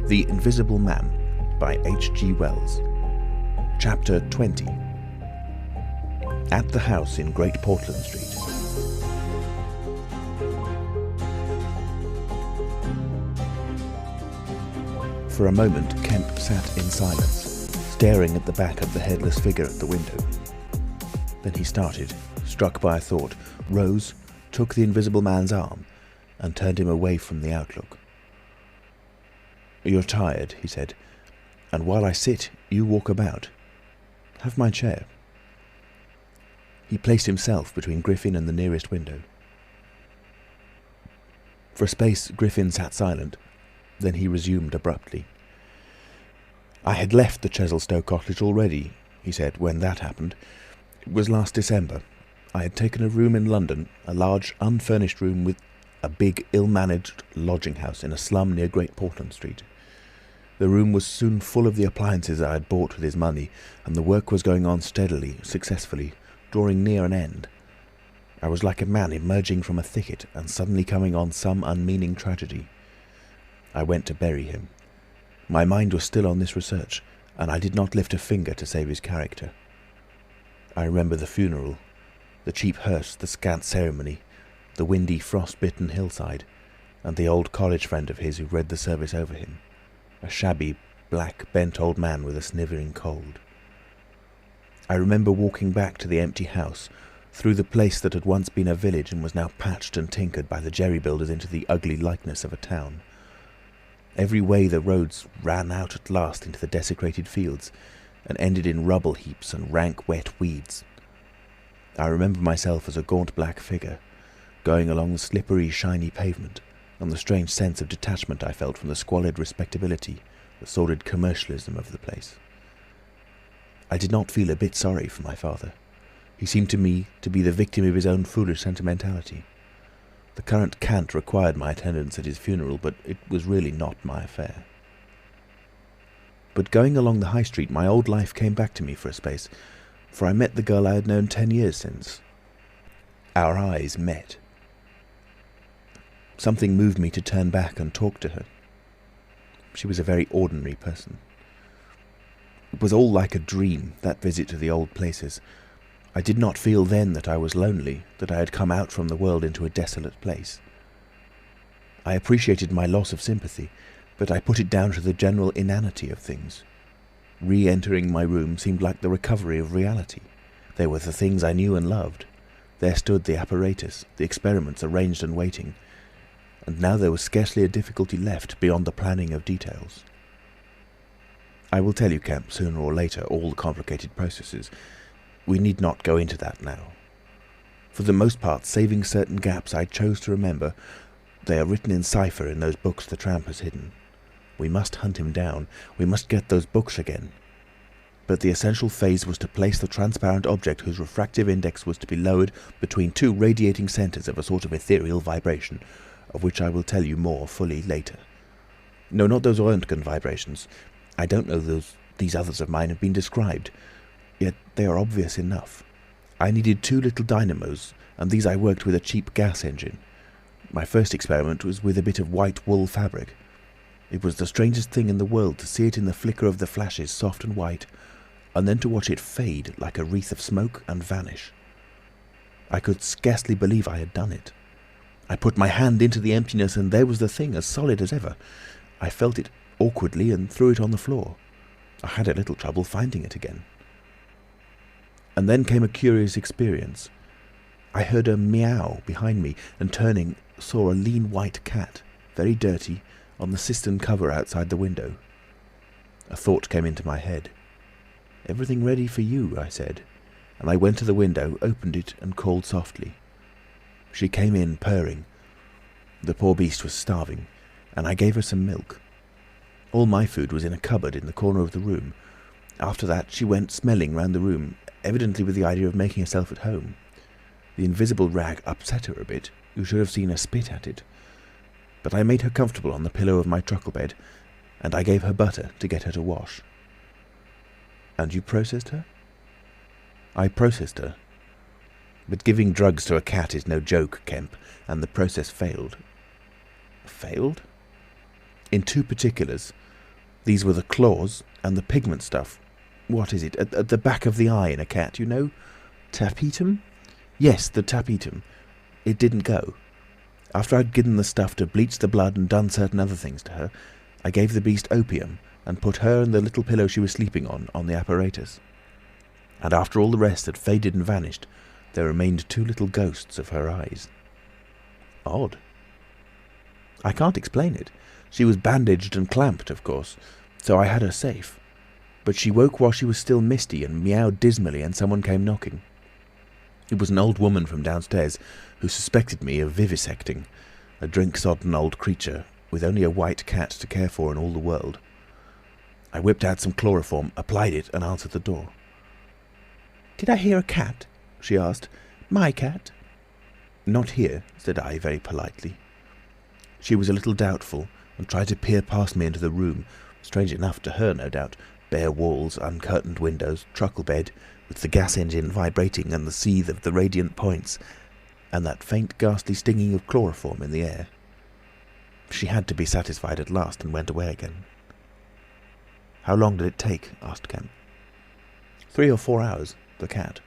The Invisible Man by H.G. Wells. Chapter 20. At the house in Great Portland Street. For a moment Kemp sat in silence, staring at the back of the headless figure at the window. Then he started, struck by a thought, rose, took the Invisible Man's arm, and turned him away from the outlook. "You're tired," he said, "and while I sit, you walk about. Have my chair." He placed himself between Griffin and the nearest window. For a space Griffin sat silent, then he resumed abruptly. "I had left the Chesilstowe cottage already," he said, "when that happened. It was last December. I had taken a room in London, a large unfurnished room with a big ill-managed lodging-house in a slum near Great Portland Street. The room was soon full of the appliances I had bought with his money, and the work was going on steadily, successfully, drawing near an end. I was like a man emerging from a thicket and suddenly coming on some unmeaning tragedy. I went to bury him. My mind was still on this research, and I did not lift a finger to save his character. I remember the funeral, the cheap hearse, the scant ceremony, the windy, frost-bitten hillside, and the old college friend of his who read the service over him, a shabby, black, bent old man with a snivering cold. I remember walking back to the empty house, through the place that had once been a village and was now patched and tinkered by the jerry-builders into the ugly likeness of a town. Every way the roads ran out at last into the desecrated fields, and ended in rubble heaps and rank wet weeds. I remember myself as a gaunt black figure, going along the slippery, shiny pavement, and the strange sense of detachment I felt from the squalid respectability, the sordid commercialism of the place. I did not feel a bit sorry for my father. He seemed to me to be the victim of his own foolish sentimentality. The current cant required my attendance at his funeral, but it was really not my affair. But going along the High Street, my old life came back to me for a space, for I met the girl I had known 10 years since. Our eyes met. Something moved me to turn back and talk to her. She was a very ordinary person. It was all like a dream, that visit to the old places. I did not feel then that I was lonely, that I had come out from the world into a desolate place. I appreciated my loss of sympathy, but I put it down to the general inanity of things. Re-entering my room seemed like the recovery of reality. There were the things I knew and loved. There stood the apparatus, the experiments arranged and waiting, and now there was scarcely a difficulty left beyond the planning of details. I will tell you, Kemp, sooner or later, all the complicated processes. We need not go into that now. For the most part, saving certain gaps I chose to remember, they are written in cipher in those books the tramp has hidden. We must hunt him down. We must get those books again. But the essential phase was to place the transparent object whose refractive index was to be lowered between two radiating centres of a sort of ethereal vibration, of which I will tell you more fully later. No, not those Röntgen vibrations. I don't know these others of mine have been described, yet they are obvious enough. I needed 2 little dynamos, and these I worked with a cheap gas engine. My first experiment was with a bit of white wool fabric. It was the strangest thing in the world to see it in the flicker of the flashes, soft and white, and then to watch it fade like a wreath of smoke and vanish. I could scarcely believe I had done it. I put my hand into the emptiness, and there was the thing, as solid as ever. I felt it awkwardly and threw it on the floor. I had a little trouble finding it again. And then came a curious experience. I heard a meow behind me, and turning, saw a lean white cat, very dirty, on the cistern cover outside the window. A thought came into my head. "Everything ready for you," I said, and I went to the window, opened it, and called softly. She came in, purring. The poor beast was starving, and I gave her some milk. All my food was in a cupboard in the corner of the room. After that she went smelling round the room, evidently with the idea of making herself at home. The invisible rag upset her a bit. You should have seen her spit at it. But I made her comfortable on the pillow of my truckle bed, and I gave her butter to get her to wash. "And you processed her?" "I processed her. But giving drugs to a cat is no joke, Kemp, and the process failed." "Failed?" "In 2 particulars. These were the claws and the pigment stuff. What is it? At the back of the eye in a cat, you know? Tapetum? Yes, the tapetum. It didn't go. After I'd given the stuff to bleach the blood and done certain other things to her, I gave the beast opium and put her and the little pillow she was sleeping on the apparatus. And after all the rest had faded and vanished, there remained 2 little ghosts of her eyes. Odd. I can't explain it. She was bandaged and clamped, of course, so I had her safe. But she woke while she was still misty and meowed dismally, and someone came knocking. It was an old woman from downstairs who suspected me of vivisecting, a drink-sodden old creature with only a white cat to care for in all the world. I whipped out some chloroform, applied it, and answered the door. "Did I hear a cat?" she asked. "My cat?" "Not here," said I very politely. She was a little doubtful, and tried to peer past me into the room, strange enough to her, no doubt. Bare walls, uncurtained windows, truckle bed, with the gas engine vibrating and the seethe of the radiant points, and that faint ghastly stinging of chloroform in the air. She had to be satisfied at last, and went away again. "How long did it take?" asked Kemp. 3 or 4 hours, the cat.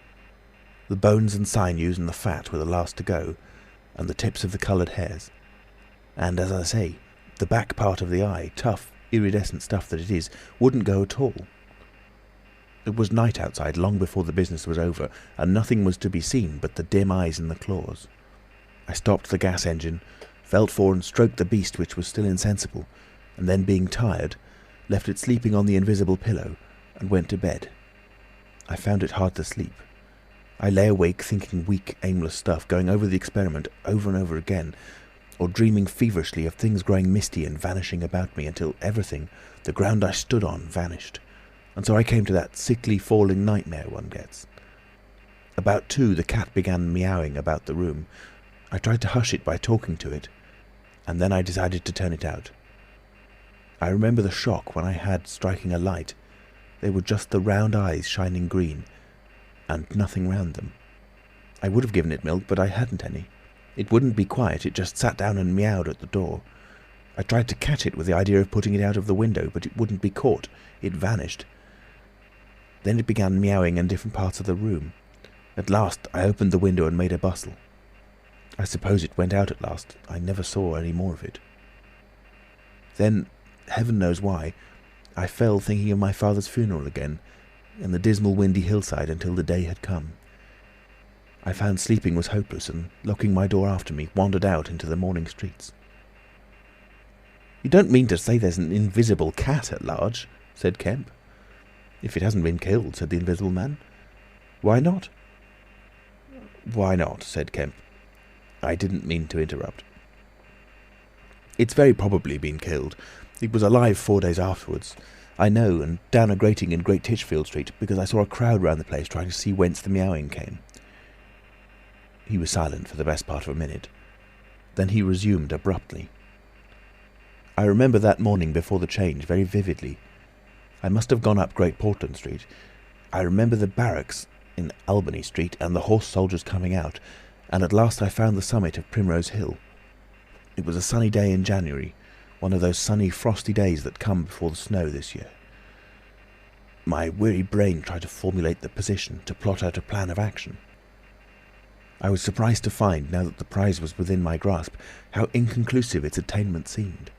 The bones and sinews and the fat were the last to go, and the tips of the coloured hairs. And, as I say, the back part of the eye, tough, iridescent stuff that it is, wouldn't go at all. It was night outside long before the business was over, and nothing was to be seen but the dim eyes and the claws. I stopped the gas engine, felt for and stroked the beast, which was still insensible, and then, being tired, left it sleeping on the invisible pillow, and went to bed. I found it hard to sleep. I lay awake thinking weak, aimless stuff, going over the experiment over and over again, or dreaming feverishly of things growing misty and vanishing about me until everything, the ground I stood on, vanished. And so I came to that sickly falling nightmare one gets. About 2, the cat began meowing about the room. I tried to hush it by talking to it, and then I decided to turn it out. I remember the shock when I had striking a light. They were just the round eyes shining green, and nothing round them. I would have given it milk, but I hadn't any. It wouldn't be quiet, it just sat down and meowed at the door. I tried to catch it with the idea of putting it out of the window, but it wouldn't be caught. It vanished. Then it began meowing in different parts of the room. At last I opened the window and made a bustle. I suppose it went out at last. I never saw any more of it. Then, heaven knows why, I fell thinking of my father's funeral again, and the dismal windy hillside until the day had come. I found sleeping was hopeless, and locking my door after me, wandered out into the morning streets. "You don't mean to say there's an invisible cat at large?" said Kemp. "If it hasn't been killed," said the Invisible Man. "Why not?" "Why not?" said Kemp. I didn't mean to interrupt. "It's very probably been killed. It was alive 4 days afterwards. I know, and down a grating in Great Titchfield Street, because I saw a crowd round the place trying to see whence the meowing came." He was silent for the best part of a minute. Then he resumed abruptly. "I remember that morning before the change very vividly. I must have gone up Great Portland Street. I remember the barracks in Albany Street and the horse soldiers coming out, and at last I found the summit of Primrose Hill. It was a sunny day in January, one of those sunny, frosty days that come before the snow this year. My weary brain tried to formulate the position, to plot out a plan of action. I was surprised to find, now that the prize was within my grasp, how inconclusive its attainment seemed.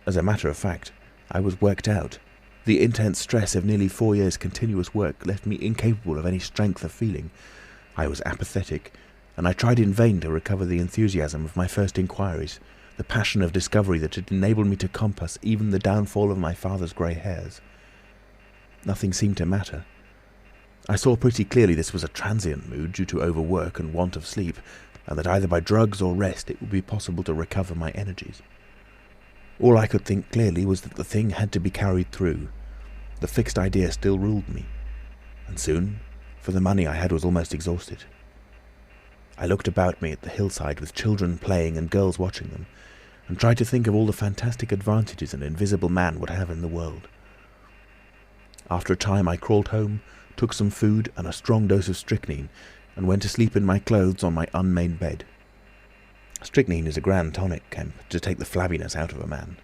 As a matter of fact, I was worked out. The intense stress of nearly 4 years' continuous work left me incapable of any strength of feeling. I was apathetic, and I tried in vain to recover the enthusiasm of my first inquiries, the passion of discovery that had enabled me to compass even the downfall of my father's grey hairs. Nothing seemed to matter. I saw pretty clearly this was a transient mood due to overwork and want of sleep, and that either by drugs or rest it would be possible to recover my energies. All I could think clearly was that the thing had to be carried through. The fixed idea still ruled me, and soon, for the money I had was almost exhausted. I looked about me at the hillside with children playing and girls watching them, and tried to think of all the fantastic advantages an Invisible Man would have in the world. After a time I crawled home, took some food and a strong dose of strychnine, and went to sleep in my clothes on my unmade bed. Strychnine is a grand tonic, Kemp, to take the flabbiness out of a man.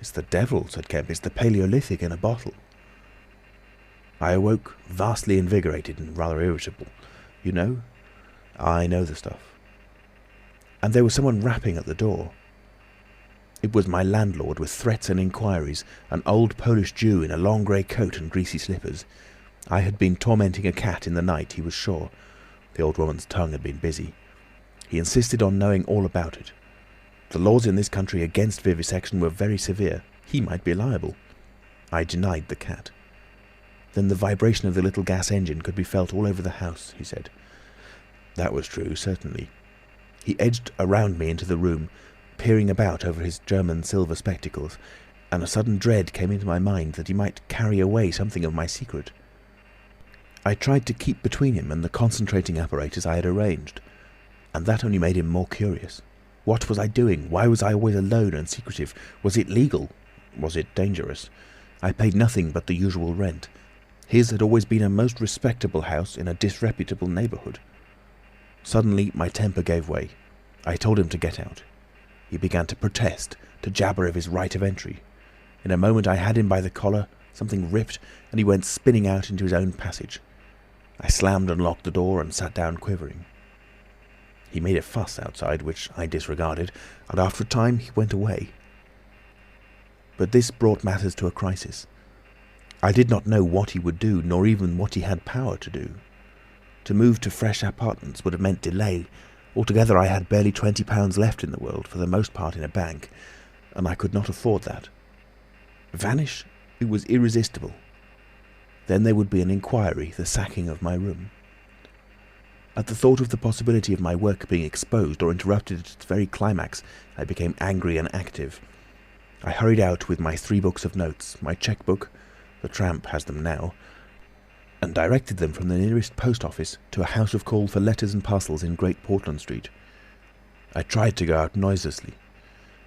"It's the devil," said Kemp. "It's the Paleolithic in a bottle." I awoke vastly invigorated and rather irritable. "You know?" "I know the stuff." And there was someone rapping at the door. It was my landlord, with threats and inquiries, an old Polish Jew in a long grey coat and greasy slippers. I had been tormenting a cat in the night, he was sure. The old woman's tongue had been busy. He insisted on knowing all about it. The laws in this country against vivisection were very severe. He might be liable. I denied the cat. Then the vibration of the little gas engine could be felt all over the house, he said. That was true, certainly. He edged around me into the room, peering about over his German silver spectacles, and a sudden dread came into my mind that he might carry away something of my secret. I tried to keep between him and the concentrating apparatus I had arranged, and that only made him more curious. What was I doing? Why was I always alone and secretive? Was it legal? Was it dangerous? I paid nothing but the usual rent. His had always been a most respectable house in a disreputable neighbourhood. Suddenly my temper gave way. I told him to get out. He began to protest, to jabber of his right of entry. In a moment I had him by the collar, something ripped, and he went spinning out into his own passage. I slammed and locked the door and sat down quivering. He made a fuss outside, which I disregarded, and after a time he went away. But this brought matters to a crisis. I did not know what he would do, nor even what he had power to do. To move to fresh apartments would have meant delay. Altogether I had barely £20 left in the world, for the most part in a bank, and I could not afford that. Vanish? It was irresistible. Then there would be an inquiry, the sacking of my room. At the thought of the possibility of my work being exposed or interrupted at its very climax, I became angry and active. I hurried out with my 3 books of notes, my cheque-book, the tramp has them now, and directed them from the nearest post office to a house of call for letters and parcels in Great Portland Street. I tried to go out noiselessly.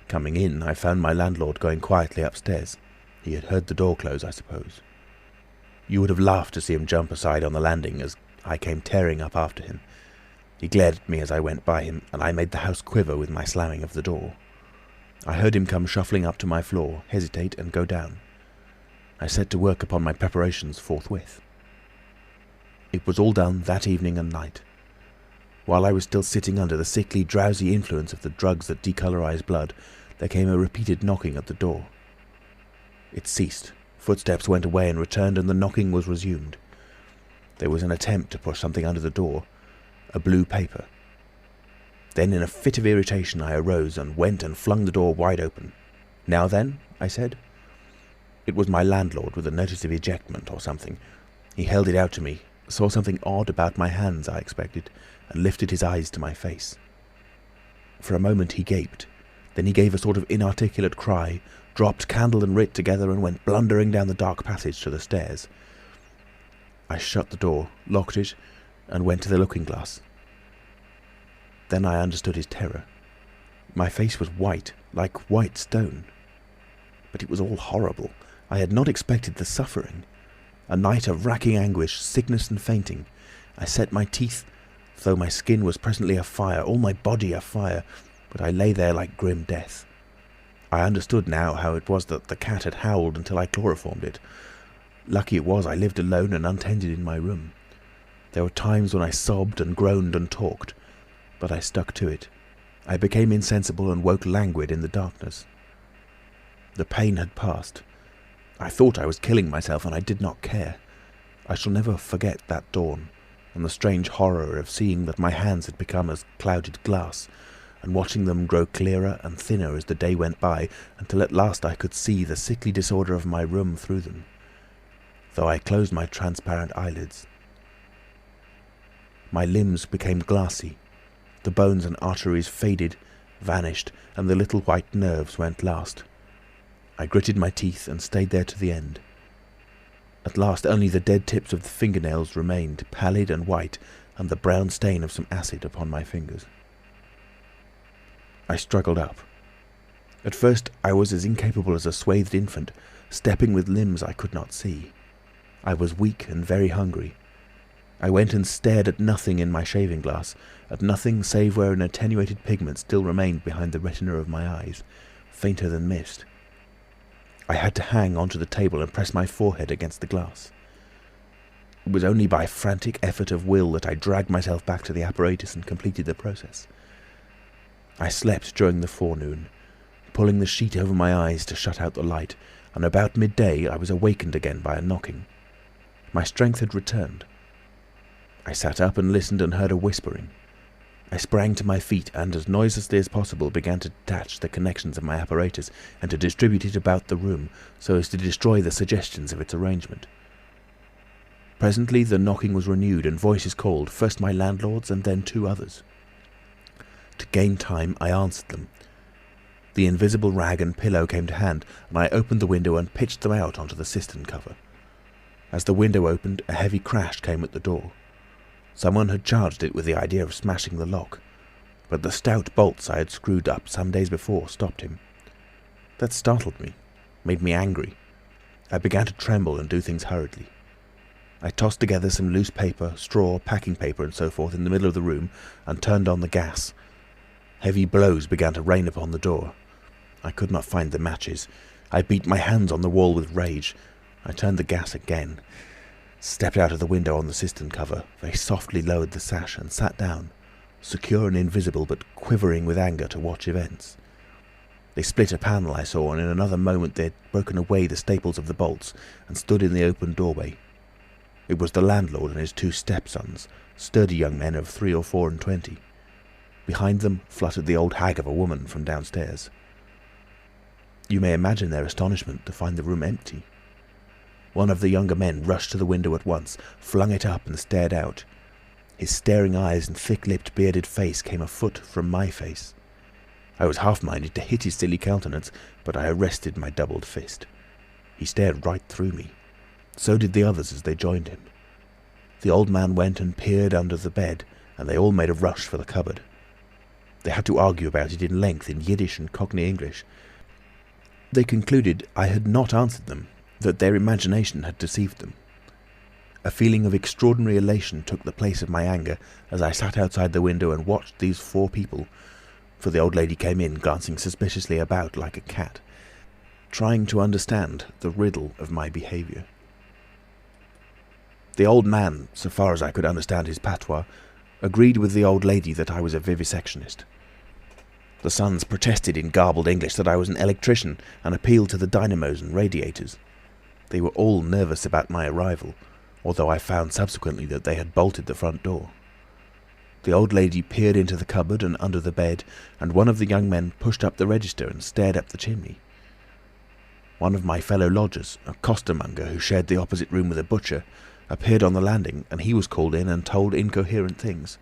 Coming in, I found my landlord going quietly upstairs. He had heard the door close, I suppose. You would have laughed to see him jump aside on the landing as I came tearing up after him. He glared at me as I went by him, and I made the house quiver with my slamming of the door. I heard him come shuffling up to my floor, hesitate, and go down. I set to work upon my preparations forthwith. It was all done that evening and night. While I was still sitting under the sickly, drowsy influence of the drugs that decolorize blood, there came a repeated knocking at the door. It ceased. Footsteps went away and returned, and the knocking was resumed. There was an attempt to push something under the door, a blue paper. Then in a fit of irritation I arose and went and flung the door wide open. "Now then?" I said. It was my landlord with a notice of ejectment or something. He held it out to me, saw something odd about my hands, I expected, and lifted his eyes to my face. For a moment he gaped. Then he gave a sort of inarticulate cry, dropped candle and writ together, and went blundering down the dark passage to the stairs. I shut the door, locked it, and went to the looking-glass. Then I understood his terror. My face was white, like white stone. But it was all horrible. I had not expected the suffering. A night of racking anguish, sickness and fainting. I set my teeth, though my skin was presently afire, all my body afire, but I lay there like grim death. I understood now how it was that the cat had howled until I chloroformed it. Lucky it was I lived alone and untended in my room. There were times when I sobbed and groaned and talked, but I stuck to it. I became insensible and woke languid in the darkness. The pain had passed. I thought I was killing myself, and I did not care. I shall never forget that dawn, and the strange horror of seeing that my hands had become as clouded glass, and watching them grow clearer and thinner as the day went by, until at last I could see the sickly disorder of my room through them, though I closed my transparent eyelids. My limbs became glassy. The bones and arteries faded, vanished, and the little white nerves went last. I gritted my teeth and stayed there to the end. At last only the dead tips of the fingernails remained, pallid and white, and the brown stain of some acid upon my fingers. I struggled up. At first I was as incapable as a swathed infant, stepping with limbs I could not see. I was weak and very hungry. I went and stared at nothing in my shaving glass, at nothing save where an attenuated pigment still remained behind the retina of my eyes, fainter than mist. I had to hang onto the table and press my forehead against the glass. It was only by frantic effort of will that I dragged myself back to the apparatus and completed the process. I slept during the forenoon, pulling the sheet over my eyes to shut out the light, and about midday I was awakened again by a knocking. My strength had returned. I sat up and listened and heard a whispering. I sprang to my feet and, as noiselessly as possible, began to detach the connections of my apparatus and to distribute it about the room so as to destroy the suggestions of its arrangement. Presently the knocking was renewed and voices called, first my landlord's and then 2 others. To gain time, I answered them. The invisible rag and pillow came to hand, and I opened the window and pitched them out onto the cistern cover. As the window opened, a heavy crash came at the door. Someone had charged it with the idea of smashing the lock, but the stout bolts I had screwed up some days before stopped him. That startled me, made me angry. I began to tremble and do things hurriedly. I tossed together some loose paper, straw, packing paper and so forth in the middle of the room and turned on the gas. Heavy blows began to rain upon the door. I could not find the matches. I beat my hands on the wall with rage. I turned the gas again, stepped out of the window on the cistern cover, very softly lowered the sash and sat down, secure and invisible but quivering with anger to watch events. They split a panel I saw, and in another moment they had broken away the staples of the bolts and stood in the open doorway. It was the landlord and his 2 stepsons, sturdy young men of 3 or 4 and 20. Behind them fluttered the old hag of a woman from downstairs. You may imagine their astonishment to find the room empty. One of the younger men rushed to the window at once, flung it up and stared out. His staring eyes and thick-lipped, bearded face came a foot from my face. I was half-minded to hit his silly countenance, but I arrested my doubled fist. He stared right through me. So did the others as they joined him. The old man went and peered under the bed, and they all made a rush for the cupboard. They had to argue about it in length in Yiddish and Cockney English. They concluded I had not answered them, that their imagination had deceived them. A feeling of extraordinary elation took the place of my anger as I sat outside the window and watched these 4 people, for the old lady came in, glancing suspiciously about like a cat, trying to understand the riddle of my behaviour. The old man, so far as I could understand his patois, agreed with the old lady that I was a vivisectionist. The sons protested in garbled English that I was an electrician and appealed to the dynamos and radiators. They were all nervous about my arrival, although I found subsequently that they had bolted the front door. The old lady peered into the cupboard and under the bed, and one of the young men pushed up the register and stared up the chimney. One of my fellow lodgers, a costermonger who shared the opposite room with a butcher, appeared on the landing, and he was called in and told incoherent things.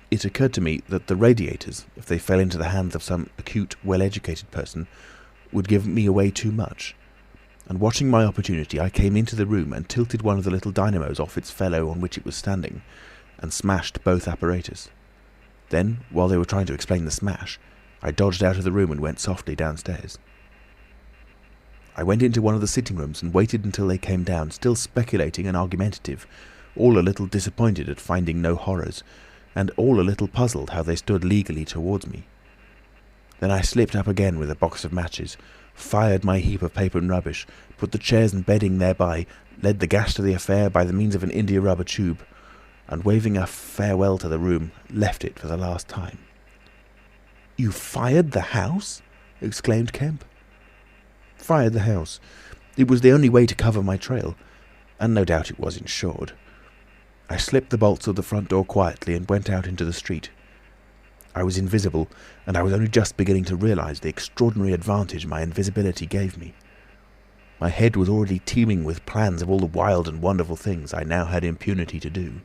It occurred to me that the radiators, if they fell into the hands of some acute, well-educated person, would give me away too much, and watching my opportunity I came into the room and tilted one of the little dynamos off its fellow on which it was standing, and smashed both apparatus. Then, while they were trying to explain the smash, I dodged out of the room and went softly downstairs. I went into one of the sitting rooms and waited until they came down, still speculating and argumentative, all a little disappointed at finding no horrors, and all a little puzzled how they stood legally towards me. Then I slipped up again with a box of matches, fired my heap of paper and rubbish, put the chairs and bedding thereby, led the gas to the affair by the means of an india-rubber tube, and waving a farewell to the room, left it for the last time. "You fired the house?" exclaimed Kemp. Fired the house. It was the only way to cover my trail, and no doubt it was insured. I slipped the bolts of the front door quietly and went out into the street. I was invisible, and I was only just beginning to realise the extraordinary advantage my invisibility gave me. My head was already teeming with plans of all the wild and wonderful things I now had impunity to do.